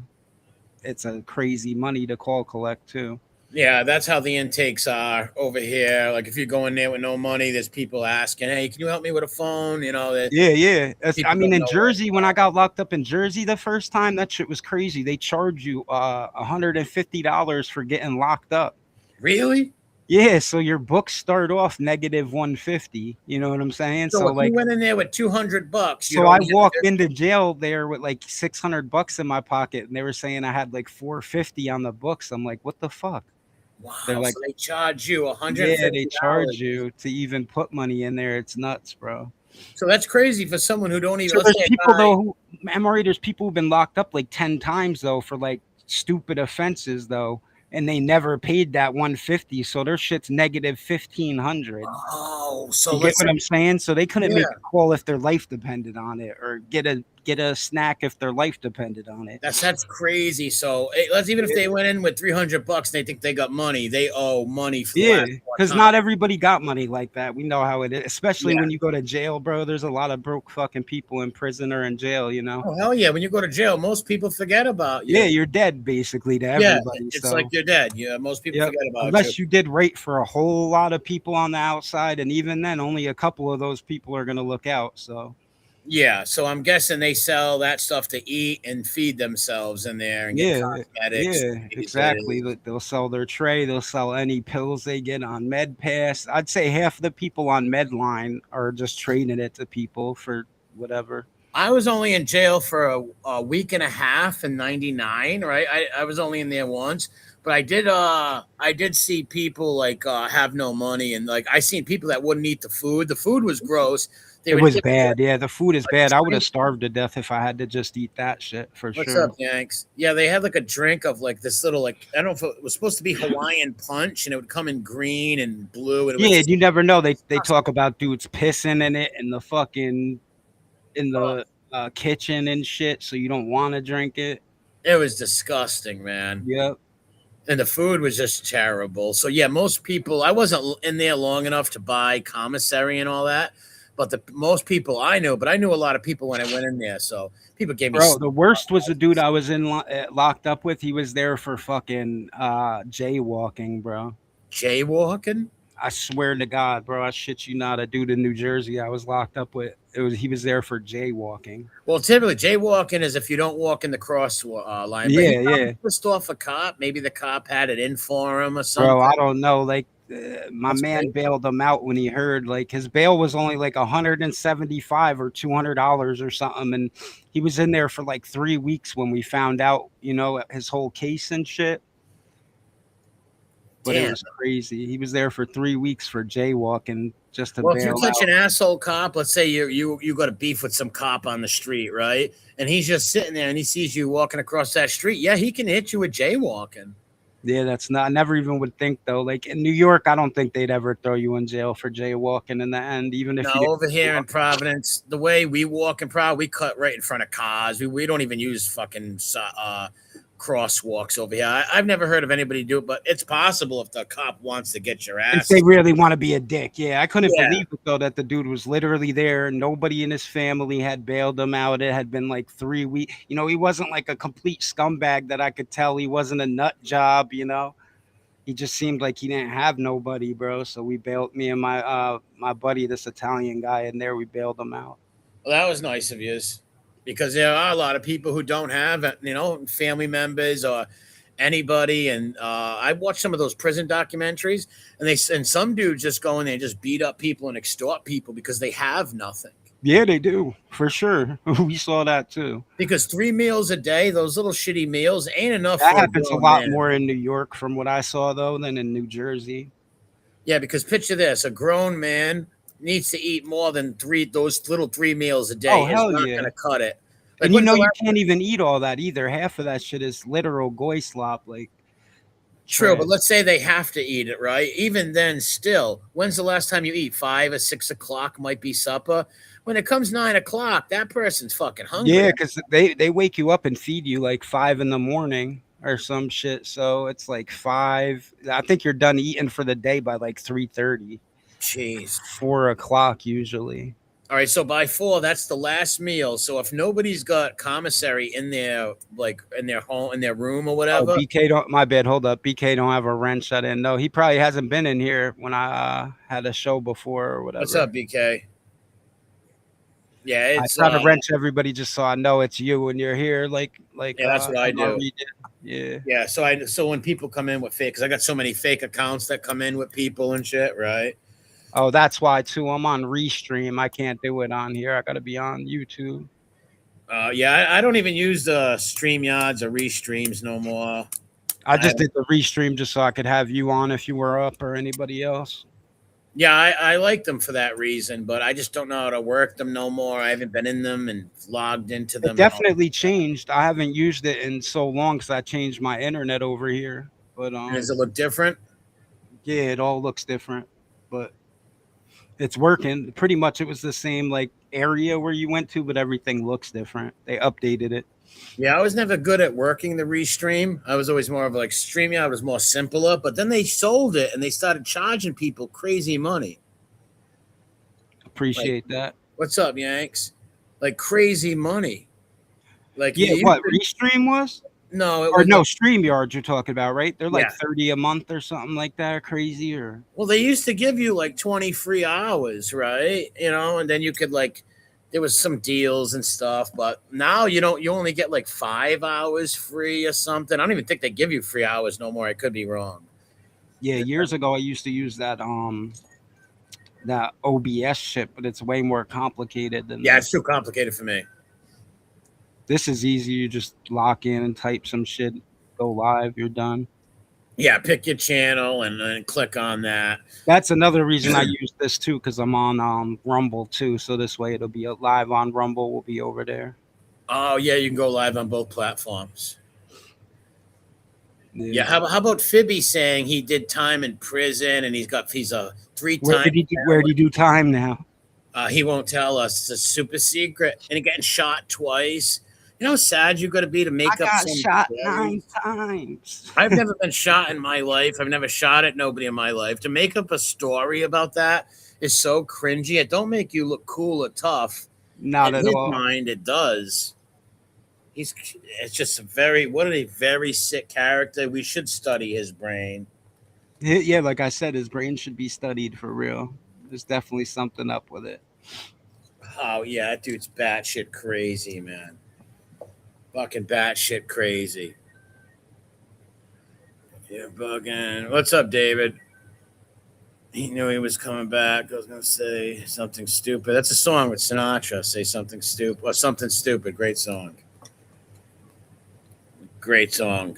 it's a crazy money to call collect too. Yeah, that's how the intakes are over here. Like if you go in there with no money, there's people asking, "Hey, can you help me with a phone?" Yeah, yeah. I People mean, don't in know Jersey, when I got locked up in Jersey the first time, that shit was crazy. They charge you $150 for getting locked up. Really? Yeah, so your books start off negative 150. You know what I'm saying? So So if you like, went in there with $200, you'd so I only have walked to. into jail there with like $600 in my pocket, and they were saying I had like 450 on the books. I'm like, what the fuck? They're Wow. like, So they charge you yeah, they charge $150. you to even put money in there. It's nuts, bro. So that's crazy for someone who don't even. So Let's there's say a people guy. though who, Emory, there's people who've been locked up like 10 times though for like stupid offenses though, and they never paid that 150. So their shit's negative 1,500. Oh, so You get let's say. what I'm saying? So they couldn't Yeah. make a call if their life depended on it, or get a snack if their life depended on it. That's crazy. So let's even if they went in with $300 and they think they got money, they owe money for the Yeah, last 4 because times. not everybody got money like that. We know how it is, especially Yeah. when you go to jail, bro. There's a lot of broke fucking people in prison or in jail, Oh hell yeah! When you go to jail, most people forget about you. Yeah, you're dead basically to Yeah, everybody. it's So like you're dead. Yeah, most people yep. forget about Unless you. you did right for a whole lot of people on the outside, and even then, only a couple of those people are gonna look out. So Yeah, so I'm guessing they sell that stuff to eat and feed themselves in there and get yeah, cosmetics. yeah, exactly. They'll sell their tray. They'll sell any pills they get on Med Pass. I'd say half the people on Medline are just trading it to people for whatever. I was only in jail for a week and a half in '99, right? I was only in there once, but I did see people like have no money, and like I seen people that wouldn't eat the food. The food was gross. They It would was give you bad. Yeah, the food is a bad. I would have drink. starved to death if I had to just eat that shit for What's sure. up, Yanks? Yeah, they had like a drink of like this little like I don't know if it was supposed to be Hawaiian punch, and it would come in green and blue, and it was Yeah, just you never know. They talk about dudes pissing in it and the fucking in the kitchen and shit, so you don't want to drink it. it was disgusting, man. Yep. And the food was just terrible. So yeah, most people I wasn't in there long enough to buy commissary and all that, but the most people I knew, but I knew a lot of people when I went in there. So people gave me Bro, the worst was the dude I was in locked up with. He was there for fucking jaywalking, bro. jaywalking. I swear to God, bro, I shit you not. A dude in New Jersey I was locked up with. He was there for jaywalking. Well, typically jaywalking is if you don't walk in the cross line. But Yeah, he yeah. pissed off a cop. Maybe the cop had it in for him or something. Bro, I don't know. Like my That's man crazy. bailed him out when he heard like his bail was only like $175 or $200 or something, and he was in there for like 3 weeks when we found out, his whole case and shit. But Damn. it was crazy. He was there for 3 weeks for jaywalking just to Well, if you bail catch out. an asshole cop, let's say you got a beef with some cop on the street, right? And he's just sitting there and he sees you walking across that street. Yeah, he can hit you with jaywalking. Yeah, that's not. I never even would think though. Like in New York, I don't think they'd ever throw you in jail for jaywalking in the end, even if No, you didn't over here in walk. Providence, the way we walk in Providence, we cut right in front of cars. We don't even use fucking crosswalks over here. I've never heard of anybody do it, but it's possible if the cop wants to get your If ass. they really want to be a dick. Yeah, I couldn't Yeah. believe it though that the dude was literally there. Nobody in his family had bailed him out. It had been like 3 weeks. He wasn't like a complete scumbag that I could tell. He wasn't a nut job. He just seemed like he didn't have nobody, bro. So we bailed, me and my buddy, this Italian guy in there. We bailed him out. Well, that was nice of you, because there are a lot of people who don't have, family members, or anybody. And I watched some of those prison documentaries, and some dudes just go in there and just beat up people and extort people because they have nothing. Yeah, they do for sure. We saw that too. Because 3 meals a day, those little shitty meals, ain't enough. That for happens a grown lot man. more in New York, from what I saw, though, than in New Jersey. Yeah, because picture this: a grown man needs to eat more than those little 3 meals a day. Oh, It's hell not yeah. gonna cut it. Like, And you when's know, the you last- can't even eat all that either. Half of that shit is literal goy slop. Like, True, trash. but let's say they have to eat it, right? Even then, still, when's the last time you eat? 5 or 6 o'clock might be supper. When it comes 9 o'clock, that person's fucking hungry. Yeah, because they wake you up and feed you like 5 in the morning or some shit. So it's like 5. I think you're done eating for the day by like 3:30, Jeez. 4 o'clock usually. All right, so by 4, that's the last meal. So if nobody's got commissary in their in their home, in their room or Oh, whatever, BK don't. My bad. Hold up. BK don't have a wrench. I didn't know. He probably hasn't been in here when I had a show before or whatever. what's up, BK? Yeah, I it's try to wrench everybody just so I know it's you when you're here. Like Yeah, that's what I do. Yeah. Yeah, so when people come in with fake, because I got so many fake accounts that come in with people and shit, right? Oh, that's why too. I'm on Restream. I can't do it on here. I gotta be on YouTube. Yeah, I don't even use the StreamYards or Restreams no more. I just did the Restream just so I could have you on if you were up or anybody else. Yeah, I like them for that reason, but I just don't know how to work them no more. I haven't been in them and logged into them. It definitely changed. I haven't used it in so long because I changed my internet over here. But Does it look different? Yeah, it all looks different, but it's working. Pretty much it was the same like area where you went to, but everything looks different. They updated it. Yeah, I was never good at working the Restream. I was always more of like StreamYard was more simpler, but then they sold it and they started charging people crazy money. Appreciate that. What's up, Yanks? Like crazy money. Like Yeah, what Restream was? No, it or was no StreamYard you're talking about, right? They're like Yeah. 30 a month or something like that, or crazy, or Well, they used to give you like 20 free hours, right? You know, and then you could like there was some deals and stuff, but now you only get like 5 hours free or something. I don't even think they give you free hours no more. I could be wrong. yeah. Years ago, I used to use that OBS shit, but it's way more complicated than Yeah, this. it's too complicated for me. This is easy. You just lock in and type some shit, go live, you're done. Yeah, pick your channel and then click on that. That's another reason I use this too, because I'm on Rumble too. So this way it'll be live on Rumble. We'll be over there. Oh yeah, you can go live on both platforms. Yeah, how about Fibby saying he did time in prison and he's a 3-time. Where did he do time now? He won't tell us. It's a super secret. And he getting shot twice. You know how sad you got to be to make I up got some shot story? 9 times. I've never been shot in my life. I've never shot at nobody in my life. To make up a story about that is so cringy. It don't make you look cool or tough. Not in at his all. mind, it does. It's just what a very sick character. We should study his brain. Yeah, like I said, his brain should be studied for real. There's definitely something up with it. Oh yeah, that dude's batshit crazy, man. Fucking batshit crazy. You're bugging. What's up, David? He knew he was coming back. I was gonna say something stupid. That's a song with Sinatra. Say something stupid. Or something stupid. Great song. Great song.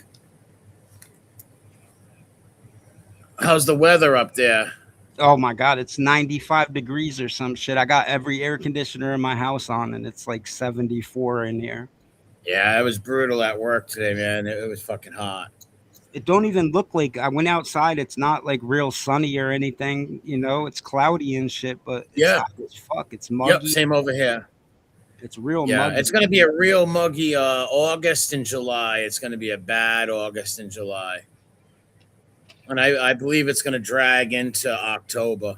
How's the weather up there? Oh my god, it's 95 degrees or some shit. I got every air conditioner in my house on, and it's like 74 in here. Yeah, it was brutal at work today, man. It was fucking hot. It don't even look like I went outside. It's not like real sunny or anything, you know. It's cloudy and shit, but it's hot as fuck. It's muggy. Yep, same over here. It's real Yeah, muggy. it's gonna be a real muggy August and July. It's gonna be a bad August and July. And I believe it's gonna drag into October.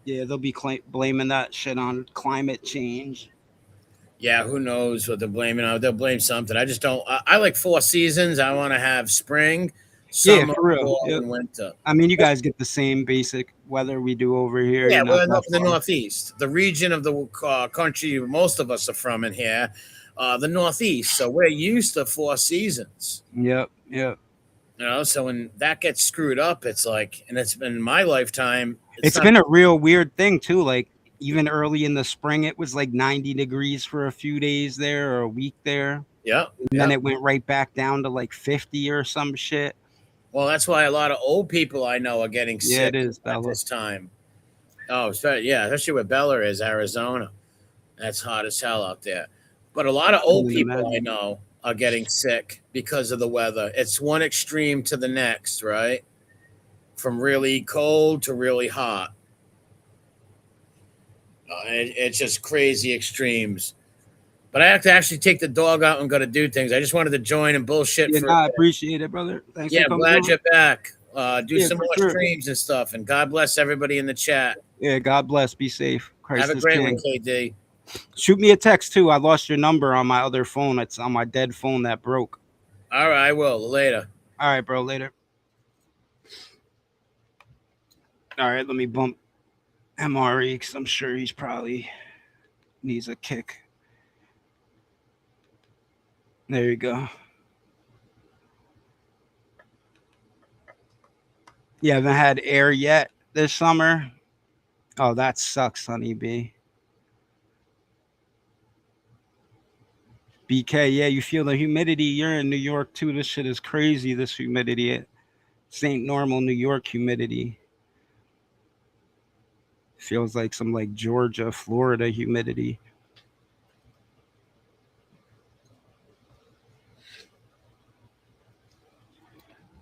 Yeah, they'll be blaming that shit on climate change. Yeah, who knows what they're blaming on? They'll blame something. I just don't. I like 4 seasons. I want to have spring, summer, for real. fall, Yep. and winter. I mean, you guys get the same basic weather we do over here. Yeah, You're not we're that up in the far. Northeast, the region of the country most of us are from in here. the Northeast. So we're used to 4 seasons. Yep. So when that gets screwed up, it's like, and it's been my lifetime. It's not, been a real weird thing too. Like even early in the spring, it was like 90 degrees for a few days there or a week there. Yeah. And then it went right back down to like 50 or some shit. Well, that's why a lot of old people I know are getting Yeah, sick it is, at Bella. this time. Oh, especially where Bella is, Arizona. That's hot as hell out there. But a lot of old people I know are getting sick because of the weather. It's one extreme to the next, right? From really cold to really hot. It's just crazy extremes. But I have to actually take the dog out and go to do things. I just wanted to join and bullshit Yeah, for I appreciate it, brother. Thanks for I'm coming glad on. you're back. Do some for more sure. streams and stuff. And God bless everybody in the chat. Yeah, God bless. Be safe. Christ Have a is great King. one, KD. Shoot me a text too. I lost your number on my other phone. It's on my dead phone that broke. All right, I will later. All right, bro. Later. All right, let me bump MRE because I'm sure he's probably needs a kick. There you go. You haven't had air yet this summer? Oh, that sucks, Honey B. BK, yeah, you feel the humidity. You're in New York too. This shit is crazy, this humidity. This ain't normal New York humidity. Feels like some like Georgia, Florida humidity.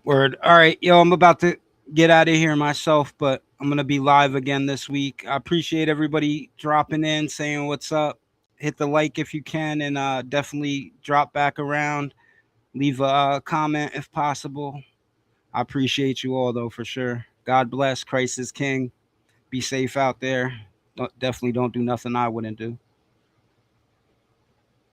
Word. All right, yo, I'm about to get out of here myself, but I'm gonna be live again this week. I appreciate everybody dropping in, saying what's up. Hit the like if you can, and definitely drop back around. Leave a comment if possible. I appreciate you all though, for sure. God bless. Christ is King. Be safe out there. Definitely don't do nothing I wouldn't do.